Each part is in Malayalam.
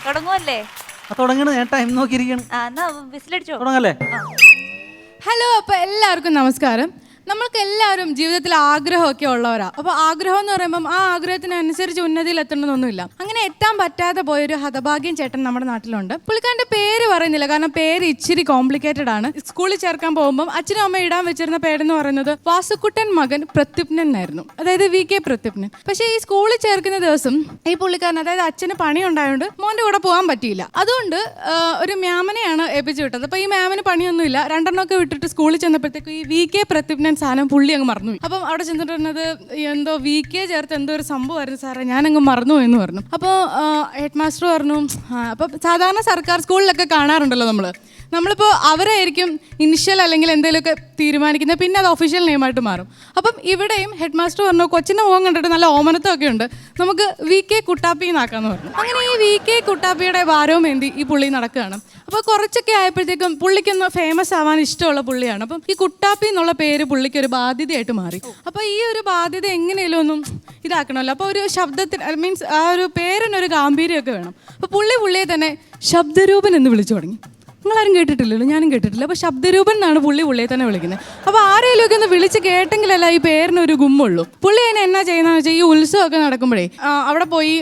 തുടങ്ങുമല്ലേ? തുടങ്ങണ ഞാൻ ടൈം നോക്കിയിരിക്കണം. എന്നാ വിസിലടിച്ചോ. തുടങ്ങല്ലേ? ഹലോ, അപ്പോൾ എല്ലാവർക്കും നമസ്കാരം. നമ്മൾക്ക് എല്ലാവരും ജീവിതത്തിൽ ആഗ്രഹമൊക്കെ ഉള്ളവരാ. അപ്പോൾ ആഗ്രഹം എന്ന് പറയുമ്പം ആ ആഗ്രഹത്തിനനുസരിച്ച് ഉന്നതിയിൽ എത്തണമെന്നൊന്നുമില്ല. അങ്ങനെ എത്താൻ പറ്റാതെ പോയൊരു ഹതഭാഗ്യം ചേട്ടൻ നമ്മുടെ നാട്ടിലുണ്ട്. പുള്ളിക്കാരൻ്റെ പേര് പറയുന്നില്ല, കാരണം പേര് ഇച്ചിരി കോംപ്ലിക്കേറ്റഡ് ആണ്. സ്കൂളിൽ ചേർക്കാൻ പോകുമ്പം അച്ഛനും അമ്മയും ഇടാൻ വെച്ചിരുന്ന പേരെന്ന് പറയുന്നത് വാസുക്കുട്ടൻ മകൻ പ്രത്യുപ്നൻ എന്നായിരുന്നു, അതായത് VK പ്രത്യുപ്നൻ. പക്ഷേ ഈ സ്കൂളിൽ ചേർക്കുന്ന ദിവസം ഈ പുള്ളിക്കാരൻ, അതായത് അച്ഛന് പണി ഉണ്ടായതുകൊണ്ട് മോൻ്റെ കൂടെ പോകാൻ പറ്റിയില്ല. അതുകൊണ്ട് ഒരു മ്യാമനെയാണ് ഏൽപ്പിച്ചു വിട്ടത്. അപ്പോൾ ഈ മ്യാമന് പണിയൊന്നുമില്ല, രണ്ടെണ്ണമൊക്കെ വിട്ടിട്ട് സ്കൂളിൽ ചെന്നപ്പോഴത്തേക്കും ഈ VK പ്രത്യുപ്നൻ സാധനം പുള്ളി അങ്ങ് മറന്നുപോയി. അപ്പം അവിടെ ചെന്നിട്ട് പറഞ്ഞത് എന്തോ VK ചേർത്ത് എന്തോ ഒരു സംഭവമായിരുന്നു സാറേ, ഞാനങ്ങ് മറന്നു എന്ന് പറഞ്ഞു. അപ്പോൾ ഹെഡ് മാസ്റ്റർ പറഞ്ഞു, അപ്പം സാധാരണ സർക്കാർ സ്കൂളിലൊക്കെ കാണാറുണ്ടല്ലോ നമ്മളിപ്പോൾ അവരായിരിക്കും ഇനിഷ്യൽ അല്ലെങ്കിൽ എന്തെങ്കിലുമൊക്കെ തീരുമാനിക്കുന്നത്, പിന്നെ അത് ഒഫീഷ്യൽ നെയിമായിട്ട് മാറും. അപ്പം ഇവിടെയും ഹെഡ് മാസ്റ്റർ പറഞ്ഞു, കൊച്ചിൻ്റെ മുഖം കണ്ടിട്ട് നല്ല ഓമനത്വമൊക്കെ ഉണ്ട്, നമുക്ക് VK കുട്ടാപ്പി എന്നാക്കാന്ന് പറഞ്ഞു. അങ്ങനെ ഈ VK കുട്ടാപ്പിയുടെ ഭാരവും എന്തി ഈ പുള്ളി നടക്കുകയാണ്. അപ്പോൾ കുറച്ചൊക്കെ ആയപ്പോഴത്തേക്കും പുള്ളിക്കൊന്ന് ഫേമസ് ആവാൻ ഇഷ്ടമുള്ള പുള്ളിയാണ്. അപ്പം ഈ കുട്ടാപ്പി എന്നുള്ള പേര് പുള്ളിക്ക് ഒരു ബാധ്യതയായിട്ട് മാറി. അപ്പോൾ ഈ ഒരു ബാധ്യത എങ്ങനെയല്ലോ ഒന്നും ഇതാക്കണമല്ലോ. അപ്പോൾ ഒരു ശബ്ദത്തിന് മീൻസ് ആ ഒരു പേരിനൊരു ഗാംഭീര്യമൊക്കെ വേണം. അപ്പോൾ പുള്ളിയെ തന്നെ ശബ്ദരൂപൻ എന്ന് വിളിച്ചു തുടങ്ങി. നിങ്ങളാരും കേട്ടിട്ടില്ലല്ലോ, ഞാനും കേട്ടിട്ടില്ല. അപ്പോൾ ശബ്ദരൂപൻ എന്നാണ് പുള്ളിയെ തന്നെ വിളിക്കുന്നത്. അപ്പോൾ ആരെങ്കിലുമൊക്കെ ഒന്ന് വിളിച്ച് കേട്ടെങ്കിലല്ല ഈ പേരിനൊരു ഗുമ്മുള്ളൂ. പുള്ളി അതിനെ എന്നാ ചെയ്യുന്നതെന്ന് വെച്ചാൽ ഈ ഉത്സവമൊക്കെ നടക്കുമ്പോഴേ അവിടെ പോയി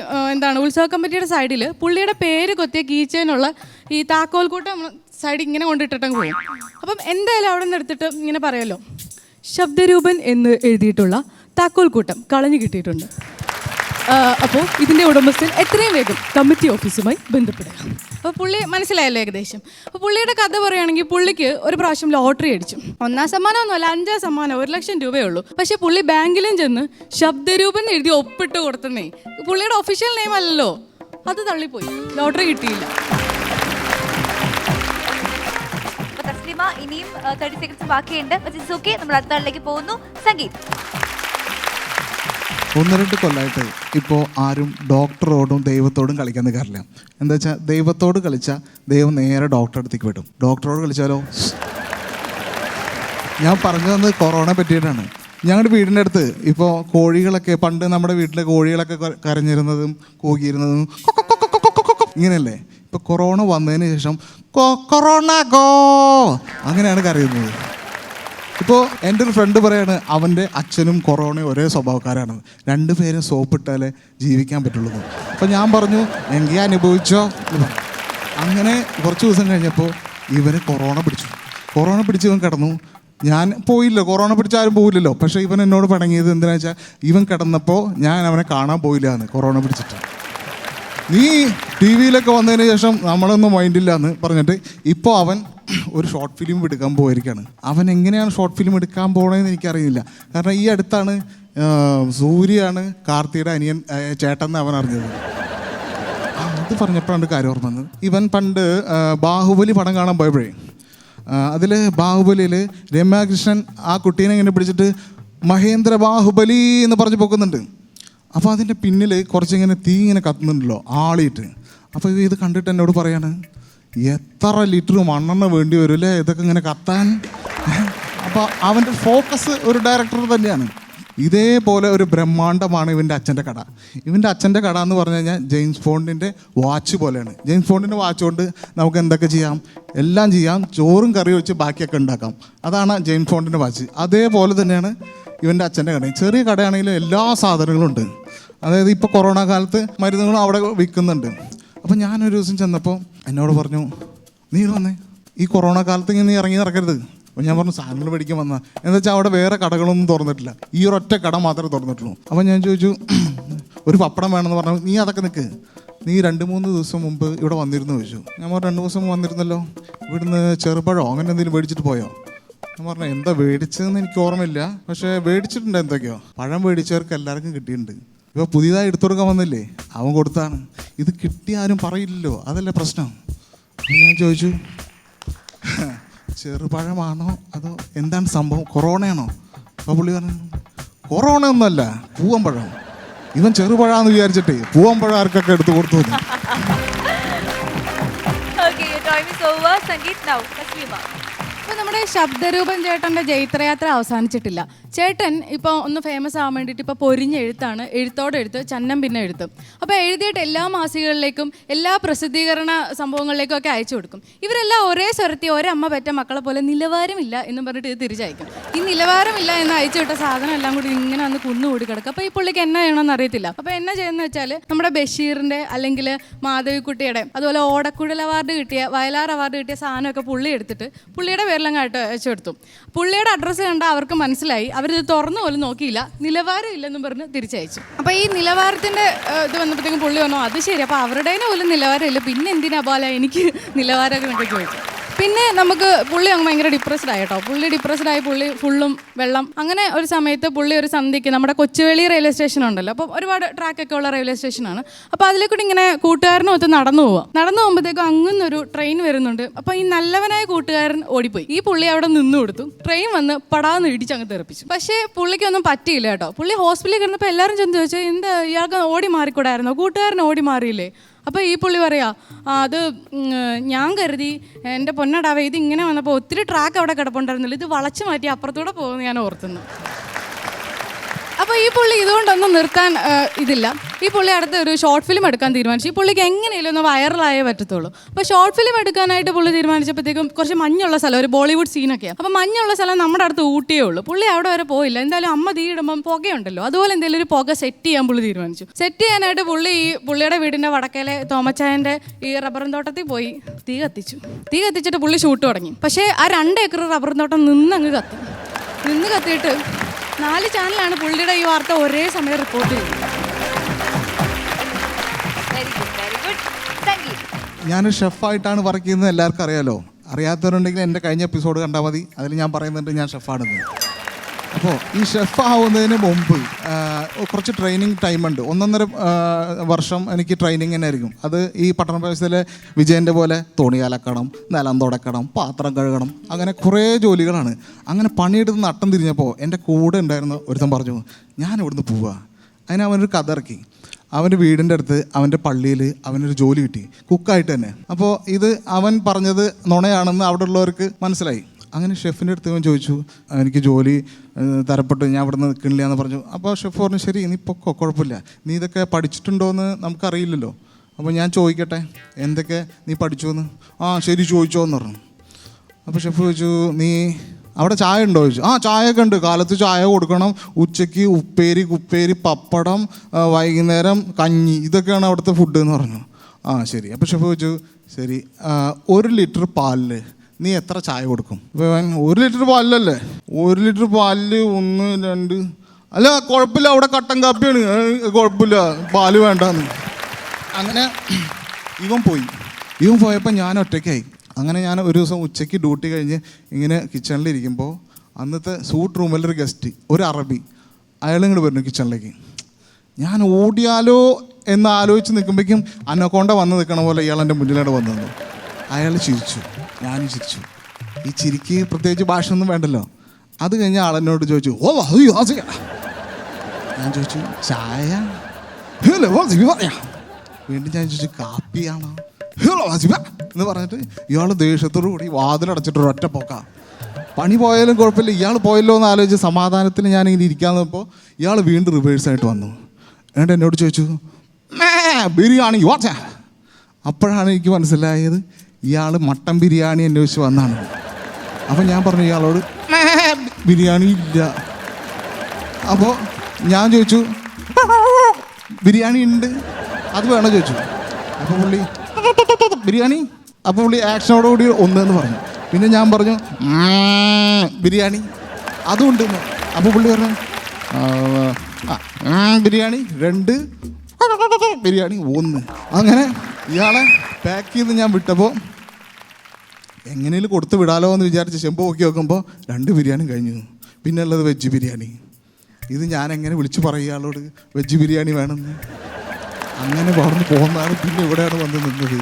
ഉത്സവ കമ്മിറ്റിയുടെ സൈഡിൽ പുള്ളിയുടെ പേര് കൊത്തിയ കീച്ചേനുള്ള ഈ താക്കോൽക്കൂട്ടം സൈഡിൽ ഇങ്ങനെ കൊണ്ടിട്ടിട്ടങ്ങ് പോകും. അപ്പം എന്തായാലും അവിടെ നിന്ന് എടുത്തിട്ട് ഇങ്ങനെ പറയുമല്ലോ, ശബ്ദരൂപൻ എന്ന് എഴുതിയിട്ടുള്ള താക്കോൽക്കൂട്ടം കളഞ്ഞു കിട്ടിയിട്ടുണ്ട്. അപ്പോൾ ഇതിൻ്റെ ഉടമസ്ഥൻ എത്രയും വേഗം കമ്മിറ്റി ഓഫീസുമായി ബന്ധപ്പെടുക. അപ്പോൾ പുള്ളി മനസ്സിലായല്ലോ ഏകദേശം. അപ്പോൾ പുള്ളിയുടെ കഥ പറയുകയാണെങ്കിൽ പുള്ളിക്ക് ഒരു പ്രാവശ്യം ലോട്ടറി അടിച്ചു. 1ാം സമ്മാനമൊന്നുമല്ല, 5ാം സമ്മാനം, 1 ലക്ഷം രൂപയേ ഉള്ളൂ. പക്ഷേ പുള്ളി ബാങ്കിലും ചെന്ന് ശബ്ദരൂപൻ എഴുതി ഒപ്പിട്ട് കൊടുത്തന്നേ. പുള്ളിയുടെ ഒഫീഷ്യൽ നെയിം അല്ലല്ലോ, അത് തള്ളിപ്പോയി, ലോട്ടറി കിട്ടിയില്ല. തസ്ലിമ, ഇനിയും 30 സെക്കൻഡ്സ് ബാക്കിയുണ്ട്. നമ്മൾ അടുത്ത ആളിലേക്ക് പോകുന്നു. സംഗീത്. 1-2 കൊല്ലമായിട്ട് ഇപ്പോൾ ആരും ഡോക്ടറോടും ദൈവത്തോടും കളിക്കാൻ നിൽക്കാറില്ല. എന്താ വെച്ചാൽ ദൈവത്തോട് കളിച്ചാൽ ദൈവം നേരെ ഡോക്ടറെ അടുത്തേക്ക് വിടും. ഡോക്ടറോട് കളിച്ചാലോ? ഞാൻ പറഞ്ഞു തന്നത് കൊറോണ പറ്റിയിട്ടാണ്. ഞങ്ങളുടെ വീടിൻ്റെ അടുത്ത് ഇപ്പോൾ കോഴികളൊക്കെ, പണ്ട് നമ്മുടെ വീട്ടിലെ കോഴികളൊക്കെ കരഞ്ഞിരുന്നതും കൂകിയിരുന്നതും ഇങ്ങനെയല്ലേ. ഇപ്പോൾ കൊറോണ വന്നതിന് ശേഷം കൊറോണ ഗോ അങ്ങനെയാണ് കരയുന്നത്. ഇപ്പോൾ എൻ്റെ ഒരു ഫ്രണ്ട് പറയാണ് അവൻ്റെ അച്ഛനും കൊറോണയും ഒരേ സ്വഭാവക്കാരാണ്, 2 പേരും സോപ്പിട്ടാലേ ജീവിക്കാൻ പറ്റുള്ളൂ. അപ്പോൾ ഞാൻ പറഞ്ഞു എങ്കിൽ അനുഭവിച്ചോ. അങ്ങനെ കുറച്ച് ദിവസം കഴിഞ്ഞപ്പോൾ ഇവന് കൊറോണ പിടിച്ച് ഇവൻ കിടന്നു. ഞാൻ പോയില്ല, കൊറോണ പിടിച്ച ആരും പോയില്ലല്ലോ. പക്ഷേ ഇവൻ എന്നോട് പിണങ്ങിയത് എന്തിനാ വെച്ചാൽ ഇവൻ കിടന്നപ്പോൾ ഞാൻ അവനെ കാണാൻ പോയില്ല എന്ന്, കൊറോണ പിടിച്ചിട്ട്. നീ TV-യിലൊക്കെ വന്നതിന് ശേഷം നമ്മളൊന്നും മൈൻഡില്ല എന്ന് പറഞ്ഞിട്ട് ഇപ്പോൾ അവൻ ഒരു ഷോർട്ട് ഫിലിം എടുക്കാൻ പോയിരിക്കുകയാണ്. അവൻ എങ്ങനെയാണ് ഷോർട്ട് ഫിലിം എടുക്കാൻ പോകണമെന്ന് എനിക്കറിയില്ല. കാരണം ഈ അടുത്താണ് സൂര്യയാണ് കാർത്തിയുടെ അനിയൻ ചേട്ടൻ അവൻ അറിഞ്ഞത്. അത് പറഞ്ഞപ്പോഴാണ് കാര്യം ഓർമ്മ വന്നത്. ഇവൻ പണ്ട് ബാഹുബലി പടം കാണാൻ പോയപ്പോഴേ അതിൽ ബാഹുബലിയിൽ രമ്യാകൃഷ്ണൻ ആ കുട്ടീനെ ഇങ്ങനെ പിടിച്ചിട്ട് മഹേന്ദ്ര ബാഹുബലി എന്ന് പറഞ്ഞ് പൊക്കുന്നുണ്ട്. അപ്പോൾ അതിൻ്റെ പിന്നിൽ കുറച്ചിങ്ങനെ തീ ഇങ്ങനെ കത്തുന്നുണ്ടല്ലോ ആളിയിട്ട്. അപ്പോൾ ഇത് കണ്ടിട്ട് എന്നോട് പറയാണ്, എത്ര ലിറ്റർ മണ്ണെണ്ണ വേണ്ടി വരും അല്ലേ ഇതൊക്കെ ഇങ്ങനെ കത്താൻ. അപ്പോൾ അവൻ്റെ ഫോക്കസ് ഒരു ഡയറക്ടർ തന്നെയാണ്. ഇതേപോലെ ഒരു ബ്രഹ്മാണ്ടമാണ് ഇവൻ്റെ അച്ഛൻ്റെ കട. ഇവൻ്റെ അച്ഛൻ്റെ കട എന്ന് പറഞ്ഞു കഴിഞ്ഞാൽ ജെയിംസ് ബോണ്ടിൻ്റെ വാച്ച് പോലെയാണ്. ജെയിംസ് ബോണ്ടിൻ്റെ വാച്ച് കൊണ്ട് നമുക്ക് എന്തൊക്കെ ചെയ്യാം, എല്ലാം ചെയ്യാം, ചോറും കറി വെച്ച് ബാക്കിയൊക്കെ ഉണ്ടാക്കാം. അതാണ് ജെയിംസ് ബോണ്ടിൻ്റെ വാച്ച്. അതേപോലെ തന്നെയാണ് ഇവൻ്റെ അച്ഛൻ്റെ കട. ചെറിയ കടയാണെങ്കിലും എല്ലാ സാധനങ്ങളും ഉണ്ട്. അതായത് ഇപ്പോൾ കൊറോണ കാലത്ത് മരുന്നുകളും അവിടെ വിൽക്കുന്നുണ്ട്. അപ്പോൾ ഞാനൊരു ദിവസം ചെന്നപ്പോൾ എന്നോട് പറഞ്ഞു, നീ വന്നേ, ഈ കൊറോണ കാലത്ത് ഇങ്ങനെ നീ ഇറങ്ങി നടക്കരുത്. അപ്പോൾ ഞാൻ പറഞ്ഞു സാധനങ്ങൾ മേടിക്കാൻ വന്നാൽ എന്താ വെച്ചാൽ അവിടെ വേറെ കടകളൊന്നും തുറന്നിട്ടില്ല, ഈ ഒരൊറ്റ കട മാത്രമേ തുറന്നിട്ടുള്ളൂ. അപ്പോൾ ഞാൻ ചോദിച്ചു ഒരു പപ്പടം വേണമെന്ന് പറഞ്ഞു. നീ അതൊക്കെ നിൽക്ക്, നീ 2-3 ദിവസം മുമ്പ് ഇവിടെ വന്നിരുന്നു ചോദിച്ചു. ഞാൻ പറഞ്ഞു 2 ദിവസം വന്നിരുന്നല്ലോ, ഇവിടുന്ന് ചെറുപഴമോ അങ്ങനെ എന്തെങ്കിലും മേടിച്ചിട്ട് പോയോ? ഞാൻ പറഞ്ഞു എന്താ മേടിച്ചതെന്ന് എനിക്ക് ഓർമ്മയില്ല, പക്ഷേ മേടിച്ചിട്ടുണ്ട് എന്തൊക്കെയോ. പഴം മേടിച്ചവർക്ക് എല്ലാവർക്കും കിട്ടിയിട്ടുണ്ട്. ഇപ്പോൾ പുതിയതായി എടുത്തു കൊടുക്കാൻ വന്നില്ലേ, അവൻ കൊടുത്താണ്. ഇത് കിട്ടിയ ആരും പറയില്ലല്ലോ, അതല്ലേ പ്രശ്നം. ഞാൻ ചോദിച്ചു ചെറുപഴമാണോ അതോ എന്താണ് സംഭവം, കൊറോണയാണോ? അപ്പോൾ പുള്ളി പറഞ്ഞു കൊറോണ ഒന്നുമല്ല, പൂവമ്പഴം. ഇവൻ ചെറുപഴാന്ന് വിചാരിച്ചിട്ടേ പൂവമ്പഴം ആർക്കൊക്കെ എടുത്തു കൊടുത്തു. അപ്പോൾ നമ്മുടെ ശബ്ദരൂപൻ ചേട്ടൻ്റെ ജൈത്രയാത്ര അവസാനിച്ചിട്ടില്ല. ചേട്ടൻ ഇപ്പോൾ ഒന്ന് ഫേമസ് ആവാൻ വേണ്ടിയിട്ട് ഇപ്പോൾ പൊരിഞ്ഞ എഴുത്താണ്, എഴുത്തോടെ എഴുത്ത്, ചന്നം പിന്നെ എഴുത്ത്. അപ്പോൾ എഴുതിയിട്ട് എല്ലാ മാസികകളിലേക്കും എല്ലാ പ്രസിദ്ധീകരണ സംഭവങ്ങളിലേക്കും ഒക്കെ അയച്ചു കൊടുക്കും. ഇവരെല്ലാം ഒരേ സ്വരത്തിൽ ഒരമ്മ പെറ്റ മക്കളെ പോലെ നിലവാരമില്ല എന്ന് പറഞ്ഞിട്ട് ഇത് തിരിച്ചയക്കും. ഈ നിലവാരമില്ല എന്ന് അയച്ചു വിട്ട സാധനം എല്ലാം കൂടി ഇങ്ങനെ വന്ന് കുന്നുകൂടി കിടക്കും. അപ്പോൾ ഈ പുള്ളിക്ക് എന്നാ ചെയ്യണമെന്ന് അറിയത്തില്ല. അപ്പോൾ എന്നാ ചെയ്യുന്നത് വെച്ചാൽ നമ്മുടെ ബഷീറിൻ്റെ അല്ലെങ്കിൽ മാധവിക്കുട്ടിയുടെ അതുപോലെ ഓടക്കുഴൽ അവാർഡ് കിട്ടിയ വയലാർ അവാർഡ് കിട്ടിയ സാധനമൊക്കെ പുള്ളി എടുത്തിട്ട് പുള്ളിയുടെ പേരിലങ്ങായിട്ട് അയച്ചു കൊടുത്തു. പുള്ളിയുടെ അഡ്രസ്സ് കണ്ടാൽ അവർക്ക് മനസ്സിലായി, അവരിത് തുറന്നു പോലും നോക്കിയില്ല, നിലവാരം ഇല്ലെന്നും പറഞ്ഞ് തിരിച്ചയച്ചു. അപ്പോൾ ഈ നിലവാരത്തിൻ്റെ ഇത് വന്നപ്പോഴത്തേക്കും പുള്ളി പറഞ്ഞു അത് ശരി, അപ്പോൾ അവരുടെ പോലും നിലവാരമില്ല, പിന്നെ എന്തിനാ പോലെ എനിക്ക് നിലവാരമൊക്കെ എന്നൊക്കെ ചോദിച്ചു. പിന്നെ നമുക്ക് പുള്ളി അങ്ങ് ഭയങ്കര ഡിപ്രസ്ഡ് ആയി കേട്ടോ. പുള്ളി ഡിപ്രസ്ഡ് ആയി, പുള്ളി ഫുള്ളും വെള്ളം. അങ്ങനെ ഒരു സമയത്ത് പുള്ളി ഒരു സന്ധ്യയ്ക്ക് നമ്മുടെ കൊച്ചുവേളി റെയിൽവേ സ്റ്റേഷൻ ഉണ്ടല്ലോ, അപ്പോൾ ഒരുപാട് ട്രാക്കൊക്കെ ഉള്ള റെയിൽവേ സ്റ്റേഷനാണ്. അപ്പോൾ അതിലേക്കൂടി ഇങ്ങനെ കൂട്ടുകാരനൊത്ത് നടന്നു പോകുമ്പോഴത്തേക്കും അങ്ങനൊരു ട്രെയിൻ വരുന്നുണ്ട്. അപ്പോൾ ഈ നല്ലവനായ കൂട്ടുകാരൻ ഓടിപ്പോയി. ഈ പുള്ളി അവിടെ നിന്ന് കൊടുത്തു. ട്രെയിൻ വന്ന് പടാന്ന് ഇടിച്ച് അങ്ങ് തെറിപ്പിച്ചു. പക്ഷേ പുള്ളിക്കൊന്നും പറ്റിയില്ല കേട്ടോ. പുള്ളി ഹോസ്പിറ്റലിൽ കിടന്നപ്പോൾ എല്ലാവരും ചെന്ന് ചോദിച്ചു എന്താ ഇയാൾക്ക് ഓടി മാറിക്കൂടായിരുന്നോ, കൂട്ടുകാരൻ ഓടി മാറിയില്ലേ? അപ്പോൾ ഈ പുള്ളി പറയാ അത് ഞാൻ കരുതി എൻ്റെ പൊന്നടാവേ ഇത് ഇങ്ങനെ വന്നപ്പോൾ ഒത്തിരി ട്രാക്ക് അവിടെ കിടപ്പുണ്ടായിരുന്നില്ല, ഇത് വളച്ചു മാറ്റി അപ്പുറത്തൂടെ പോകുമെന്ന് ഞാൻ ഓർത്തുന്നു. അപ്പോൾ ഈ പുള്ളി ഇതുകൊണ്ടൊന്നും നിർത്താൻ ഇതില്ല. ഈ പുള്ളി അടുത്ത് ഒരു ഷോർട്ട് ഫിലിം എടുക്കാൻ തീരുമാനിച്ചു. ഈ പുള്ളിക്ക് എങ്ങനെയും ഒന്ന് വൈറലായേ പറ്റത്തുള്ളൂ. അപ്പോൾ ഷോർട്ട് ഫിലിം എടുക്കാനായിട്ട് പുള്ളി തീരുമാനിച്ചപ്പോഴത്തേക്കും കുറച്ച് മഞ്ഞുള്ള സ്ഥലം, ഒരു ബോളിവുഡ് സീനൊക്കെയാണ്. അപ്പോൾ മഞ്ഞുള്ള സ്ഥലം നമ്മുടെ അടുത്ത് ഊട്ടിയേ ഉള്ളൂ. പുള്ളി അവിടെ വരെ പോയില്ല. എന്തായാലും അമ്മ തീ ഇടുമ്പം പുകയുണ്ടല്ലോ, അതുപോലെ എന്തെങ്കിലും ഒരു പുക സെറ്റ് ചെയ്യാൻ പുള്ളി തീരുമാനിച്ചു. സെറ്റ് ചെയ്യാനായിട്ട് പുള്ളി പുള്ളിയുടെ വീടിൻ്റെ വടക്കേലെ തോമച്ചായൻ്റെ ഈ റബ്ബറും തോട്ടത്തിൽ പോയി തീ കത്തിച്ചിട്ട് പുള്ളി ഷൂട്ട് തുടങ്ങി. പക്ഷേ ആ 2 ഏക്കർ റബ്ബറും തോട്ടം നിന്ന് കത്തിയിട്ട് 4 ചാനലാണ് പുള്ളിയുടെ ഈ വാർത്ത ഒരേ സമയം റിപ്പോർട്ട് ചെയ്തത്. ഞാൻ ഷെഫായിട്ടാണ് വർക്ക് ചെയ്യുന്നത്, എല്ലാവർക്കും അറിയാലോ. അറിയാത്തവരുണ്ടെങ്കിൽ എൻ്റെ കഴിഞ്ഞ എപ്പിസോഡ് കണ്ടാൽ മതി, അതിൽ ഞാൻ പറയുന്നുണ്ട് ഞാൻ ഷെഫാണെന്ന്. അപ്പോൾ ഈ ഷെഫ് ആവുന്നതിന് മുമ്പ് കുറച്ച് ട്രെയിനിങ് ടൈമുണ്ട്. 1.5 വർഷം എനിക്ക് ട്രെയിനിങ് തന്നെ ആയിരിക്കും. അത് ഈ പട്ടണ പ്രദേശത്തിലെ വിജയൻ്റെ പോലെ തുണി അലക്കണം, നിലം തുടക്കണം, പാത്രം കഴുകണം, അങ്ങനെ കുറേ ജോലികളാണ്. അങ്ങനെ പണിയെടുത്ത് നട്ടം തിരിഞ്ഞപ്പോൾ എൻ്റെ കൂടെ ഉണ്ടായിരുന്ന ഒരുത്തൻ പറഞ്ഞു ഞാൻ ഇവിടുന്ന് പോവുക. അതിന് അവനൊരു കഥ ഇറക്കി. അവൻ്റെ വീടിൻ്റെ അടുത്ത് അവൻ്റെ പള്ളിയിൽ അവനൊരു ജോലി കിട്ടി, കുക്കായിട്ട് തന്നെ. അപ്പോൾ ഇത് അവൻ പറഞ്ഞത് നുണയാണെന്ന് അവിടെ ഉള്ളവർക്ക് മനസ്സിലായി. അങ്ങനെ ഷെഫിൻ്റെ അടുത്ത് അവൻ ചോദിച്ചു എനിക്ക് ജോലി തരപ്പെട്ടു, ഞാൻ ഇവിടെ നിന്ന് നിൽക്കണില്ല എന്ന് പറഞ്ഞു. അപ്പോൾ ഷെഫ് പറഞ്ഞു ശരി നീ പൊക്കോ, കുഴപ്പമില്ല, നീ ഇതൊക്കെ പഠിച്ചിട്ടുണ്ടോ എന്ന് നമുക്കറിയില്ലല്ലോ, അപ്പോൾ ഞാൻ ചോദിക്കട്ടെ എന്തൊക്കെ നീ പഠിച്ചു എന്ന്. ആ ശരി ചോദിച്ചോ എന്ന് പറഞ്ഞു. അപ്പോൾ ഷെഫ് ചോദിച്ചു നീ അവിടെ ചായ ഉണ്ടോ ചോദിച്ചു. ആ ചായയൊക്കെ ഉണ്ട്, കാലത്ത് ചായ കൊടുക്കണം, ഉച്ചയ്ക്ക് ഉപ്പേരി പപ്പടം, വൈകുന്നേരം കഞ്ഞി, ഇതൊക്കെയാണ് അവിടുത്തെ ഫുഡ് എന്ന് പറഞ്ഞു. ആ ശരി. അപ്പോൾ ഷെഫ് ചോദിച്ചു ശരി 1 ലിറ്റർ പാലിൽ നീ എത്ര ചായ കൊടുക്കും? അപ്പോൾ 1 ലിറ്റർ പാലിലല്ലേ, 1 ലിറ്റർ പാലിൽ 1 2 അല്ല കുഴപ്പമില്ല അവിടെ കട്ടൻ കാപ്പിയാണ്, കുഴപ്പമില്ല പാല് വേണ്ടാന്ന്. അങ്ങനെ ഇവൻ പോയപ്പോൾ ഞാൻ ഒറ്റയ്ക്കായി. അങ്ങനെ ഞാൻ ഒരു ദിവസം ഉച്ചയ്ക്ക് ഡ്യൂട്ടി കഴിഞ്ഞ് ഇങ്ങനെ കിച്ചണിലിരിക്കുമ്പോൾ അന്നത്തെ സൂട്ട് റൂമിലൊരു ഗസ്റ്റ്, ഒരു അറബി, അയാളിങ്ങോട്ട് വരുന്നു കിച്ചണിലേക്ക്. ഞാൻ ഓടിയാലോ എന്ന് ആലോചിച്ച് നിൽക്കുമ്പോഴേക്കും അനക്കോണ്ട വന്ന് നിൽക്കണ പോലെ ഇയാൾ എൻ്റെ മുന്നിലോട്ട് വന്നു. അയാൾ ചിരിച്ചു, ഞാനും ചിരിച്ചു. ഈ ചിരിക്ക് പ്രത്യേകിച്ച് ഭാഷ ഒന്നും വേണ്ടല്ലോ. അത് കഴിഞ്ഞ് ആളെന്നോട് ചോദിച്ചു ഓ ഞാൻ ചോദിച്ചു ചായ? വീണ്ടും ഞാൻ ചോദിച്ചു കാപ്പിയാണോ എന്ന് പറഞ്ഞിട്ട് ഇയാൾ ദേഷ്യത്തോടു കൂടി വാതിലടച്ചിട്ടൊരു ഒറ്റ പോക്ക. പണി പോയാലും കുഴപ്പമില്ല, ഇയാൾ പോയല്ലോ എന്ന് ആലോചിച്ച് സമാധാനത്തിൽ ഞാനിങ്ങനെ ഇരിക്കാൻ നിന്നപ്പോൾ ഇയാൾ വീണ്ടും റിവേഴ്സായിട്ട് വന്നു. എന്നിട്ട് എന്നോട് ചോദിച്ചു ബിരിയാണി വാച്ച. അപ്പോഴാണ് എനിക്ക് മനസ്സിലായത് ഇയാൾ മട്ടൻ ബിരിയാണി അന്വേഷിച്ച് വന്നാണ്. അപ്പം ഞാൻ പറഞ്ഞു ഇയാളോട് ബിരിയാണി ഇല്ല. അപ്പോൾ ഞാൻ ചോദിച്ചു ബിരിയാണി ഉണ്ട്, അത് വേണോ ചോദിച്ചു. അപ്പോൾ പുള്ളി ബിരിയാണി, അപ്പോൾ പുള്ളി ആക്ഷനോടുകൂടി 1 എന്ന് പറഞ്ഞു. പിന്നെ ഞാൻ പറഞ്ഞു ബിരിയാണി അതും ഉണ്ടെന്ന്. അപ്പോൾ പുള്ളി പറഞ്ഞു ബിരിയാണി 2, ബിരിയാണി 1. അങ്ങനെ ഇയാളെ പാക്ക് ചെയ്ത് ഞാൻ വിട്ടപ്പോൾ എങ്ങനെയും കൊടുത്ത് വിടാലോ എന്ന് വിചാരിച്ച് ചെമ്പ് നോക്കി നോക്കുമ്പോൾ 2 ബിരിയാണി കഴിഞ്ഞു. പിന്നെ ഉള്ളത് വെജ് ബിരിയാണി. ഇത് ഞാൻ എങ്ങനെ വിളിച്ചു പറയും ഇയാളോട് വെജ് ബിരിയാണി വേണമെന്ന്? അങ്ങനെ പറഞ്ഞു പോകുന്നതാണ്. പിന്നെ ഇവിടെയാണ് വന്ന് നിന്നത്.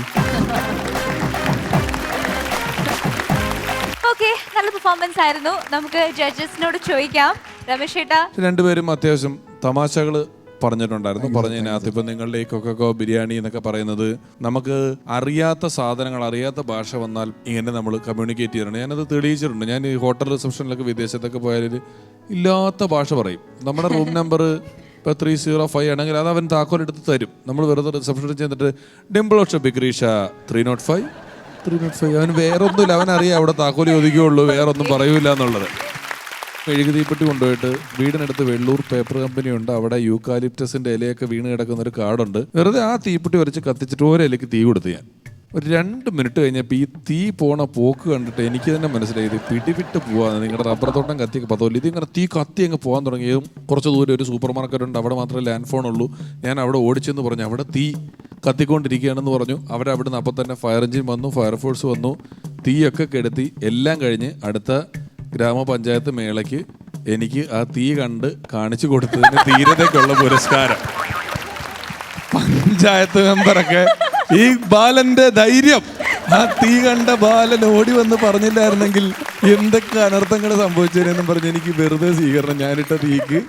നല്ല പെർഫോമൻസ് ആയിരുന്നു. നമുക്ക് ജഡ്ജസിനോട് ചോദിക്കാം. രമേശ് ചേട്ടാ, 2 പേരും അത്യാവശ്യം തമാശകൾ പറഞ്ഞിട്ടുണ്ടായിരുന്നു. പറഞ്ഞതിനകത്ത് ഇപ്പം നിങ്ങളുടെ ഈ കൊക്കക്കോ ബിരിയാണി എന്നൊക്കെ പറയുന്നത് നമുക്ക് അറിയാത്ത സാധനങ്ങൾ, അറിയാത്ത ഭാഷ വന്നാൽ ഇങ്ങനെ നമ്മൾ കമ്മ്യൂണിക്കേറ്റ് ചെയ്യാറുണ്ട്. ഞാനത് തെളിയിച്ചിട്ടുണ്ട്. ഞാൻ ഈ ഹോട്ടൽ റിസപ്ഷനിലൊക്കെ വിദേശത്തൊക്കെ പോയാൽ ഇല്ലാത്ത ഭാഷ പറയും. നമ്മുടെ റൂം നമ്പർ ഇപ്പോൾ 305 ആണെങ്കിൽ അത് അവൻ താക്കോലെടുത്ത് തരും. നമ്മൾ വെറുതെ റിസപ്ഷനിൽ ചെന്നിട്ട് ഡിംപിളോഷ ബിക്രീഷ 305 അവന് വേറെ ഒന്നുമില്ല, അവനറിയാം അവിടെ താക്കോലി ഒതുക്കുകയുള്ളൂ, വേറെ ഒന്നും പറയൂല എന്നുള്ളത്. മെഴുകു തീപ്പെട്ടി കൊണ്ടുപോയിട്ട് വീടിനടുത്ത് വെള്ളൂർ പേപ്പർ കമ്പനി ഉണ്ട്, അവിടെ യൂക്കാലിപ്റ്റസിന്റെ ഇലയൊക്കെ വീണ് കിടക്കുന്ന ഒരു കാടുണ്ട്. വെറുതെ ആ തീപ്പെട്ടി വരച്ച് കത്തിച്ചിട്ട് ഒരിലയ്ക്ക് തീ കൊടുത്ത് ഞാൻ. ഒരു 2 മിനിറ്റ് കഴിഞ്ഞപ്പോൾ ഈ തീ പോണ പോക്ക് കണ്ടിട്ട് എനിക്ക് തന്നെ മനസ്സിലായി ഇത് പിടിവിട്ട് പോവാന്ന്. നിങ്ങളുടെ റബ്ബർ തോട്ടം കത്തിയൊക്കെ പത്തോല്ല, ഇതിങ്ങനെ തീ കത്തി അങ്ങ് പോകാൻ തുടങ്ങിയതും കുറച്ച് ദൂരം ഒരു സൂപ്പർ മാർക്കറ്റ് ഉണ്ട്, അവിടെ മാത്രമേ ലാൻഡ് ഫോൺ ഉള്ളൂ. ഞാൻ അവിടെ ഓടിച്ചെന്ന് പറഞ്ഞു, അവിടെ തീ കത്തിക്കൊണ്ടിരിക്കുകയാണെന്ന് പറഞ്ഞു. അവരവിടുന്ന് അപ്പം തന്നെ ഫയർ എഞ്ചിൻ വന്നു, ഫയർഫോഴ്സ് വന്നു, തീയൊക്കെ കെടുത്തി. എല്ലാം കഴിഞ്ഞ് അടുത്ത ഗ്രാമപഞ്ചായത്ത് മേളയ്ക്ക് എനിക്ക് ആ തീ കണ്ട് കാണിച്ചു കൊടുത്തതിന് ധീരതയ്ക്കുള്ള പുരസ്കാരം. പഞ്ചായത്ത് മെമ്പറൊക്കെ ഈ ബാലന്റെ ധൈര്യം, ആ തീ കണ്ട ബാലൻ ഓടി വന്ന് പറഞ്ഞില്ലായിരുന്നെങ്കിൽ എന്തൊക്കെ അനർത്ഥങ്ങൾ സംഭവിച്ചതിനെന്നും പറഞ്ഞ് എനിക്ക് വെറുതെ സ്വീകരണം, ഞാനിട്ട തീക്ക്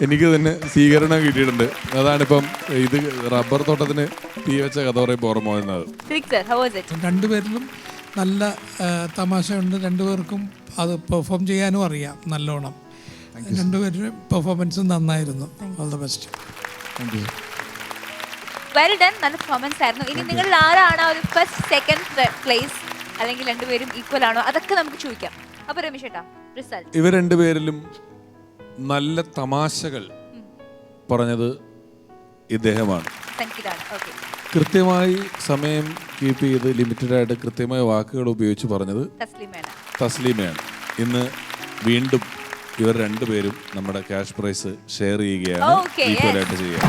എനിക്ക് തന്നെ സ്വീകരണം കിട്ടിയിട്ടുണ്ട്. അതാണിപ്പം ഇത് റബ്ബർ തോട്ടത്തിന് തീ വെച്ച കഥ പറയുമ്പോൾ ഓർമ്മ വരുന്നത്. രണ്ടുപേരിലും നല്ല തമാശയുണ്ട്, രണ്ടുപേർക്കും അത് പെർഫോം ചെയ്യാനും അറിയാം നല്ലോണം. രണ്ടുപേരും പെർഫോമൻസും നന്നായിരുന്നു. All the best. Well done, നല്ല പെർഫോമൻസ് ആയിരുന്നു. ഇനി നിങ്ങളിൽ ആരാണ് ഒരു ഫസ്റ്റ് സെക്കൻഡ് പ്ലേസ്, അല്ലെങ്കിൽ രണ്ടുപേരും ഈക്വൽ ആണോ, അതൊക്കെ നമുക്ക് ചോദിക്കാം. അപ്പൊ രമേശ് ചേട്ടാ, റിസൾട്ട്. ഇവർ രണ്ടുപേരിലും നല്ല തമാശകൾ പറഞ്ഞത് ഇദ്ദേഹമാണ്. കൃത്യമായി സമയം കീപ്പ് ചെയ്ത് ലിമിറ്റഡ് ആയിട്ട് കൃത്യമായ വാക്കുകൾ ഉപയോഗിച്ച് പറഞ്ഞത് തസ്ലീമയാണ്. ഇന്ന് വീണ്ടും ഇവർ രണ്ടുപേരും നമ്മുടെ ക്യാഷ് പ്രൈസ് ഷെയർ ചെയ്യുകയാണ്, ഈക്വലായിട്ട് ചെയ്യുക.